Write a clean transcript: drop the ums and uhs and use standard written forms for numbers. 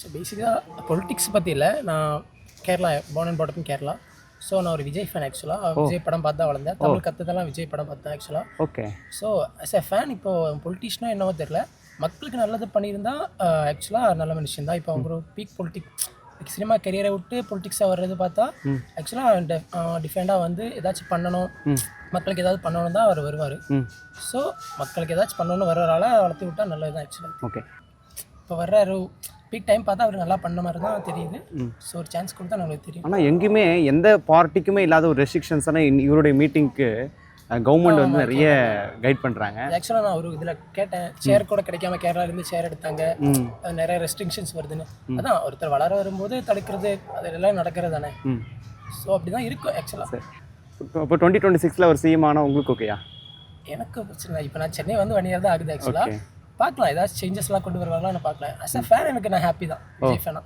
So பேசிக்காக politics பற்றி இல்லை. நான் Kerala born and brought up in Kerala. So நான் ஒரு விஜய் ஃபேன் ஆக்சுவலாக. விஜய் படம் பார்த்து தான் வளர்ந்தேன். தமிழ் கற்றுதெல்லாம் விஜய் படம் பார்த்தேன் ஆக்சுவலாக. Okay. So as a fan இப்போது பொலிட்டிஷனோ என்னவோ தெரில, மக்களுக்கு நல்லது பண்ணியிருந்தா ஆக்சுவலாக நல்ல மனுஷன் தான். இப்போ அவங்க ஒரு பீக் பொலிட்டிக்ஸ் சினிமா கெரியரை விட்டு பொலிட்டிக்ஸாக வர்றது பார்த்தா ஆக்சுவலாக டிஃபரெண்டாக வந்து ஏதாச்சும் பண்ணணும், மக்களுக்கு ஏதாவது பண்ணணும் தான் அவர் வருவார். ஸோ மக்களுக்கு ஏதாச்சும் பண்ணணும்னு வர்றதால வளர்த்து விட்டால் நல்லது தான் ஆக்சுவலாக. ஓகே. இப்போ வர்ற பீக் டைம் பார்த்தா அவர் நல்லா பண்ண மாதிரி தான் தெரியுது. ஸோ ஒரு சான்ஸ் கொடுத்தா நம்மளுக்கு தெரியும். ஆனால் எங்கேயுமே எந்த பார்ட்டிக்குமே இல்லாத ஒரு ரெஸ்ட்ரிக்ஷன்ஸான இவருடைய மீட்டிங்க்கு கவர்மெண்ட் வந்து நிறைய கைட் பண்ணுறாங்க. ஆக்சுவலாக நான் ஒரு இதில் கேட்டேன், சேர் கூட கிடைக்காம கேரளாலேருந்து சேர் எடுத்தாங்க, அது நிறைய ரெஸ்ட்ரிக்ஷன்ஸ் வருதுன்னு. அதான் ஒருத்தர் வளர வரும்போது தடுக்கிறது அதெல்லாம் நடக்கிறது தானே. ஸோ அப்படி தான் இருக்கும் ஆக்சுவலாக. இப்போ 2026 ஒரு சிஎம் ஆனால் உங்களுக்கு ஓகேயா? எனக்கு பிரச்சனை. இப்போ நான் சென்னை வந்து 1 year தான் ஆகுது ஆக்சுவலாக. பார்க்கலாம் ஏதாச்சும் சேஞ்சஸ்லாம் கொண்டு வருவாங்களான்னு பார்க்கலாம். அஸ் அ ஃபேன் எனக்கு நான் ஹாப்பி தான் விஜய் ஃபேனாக.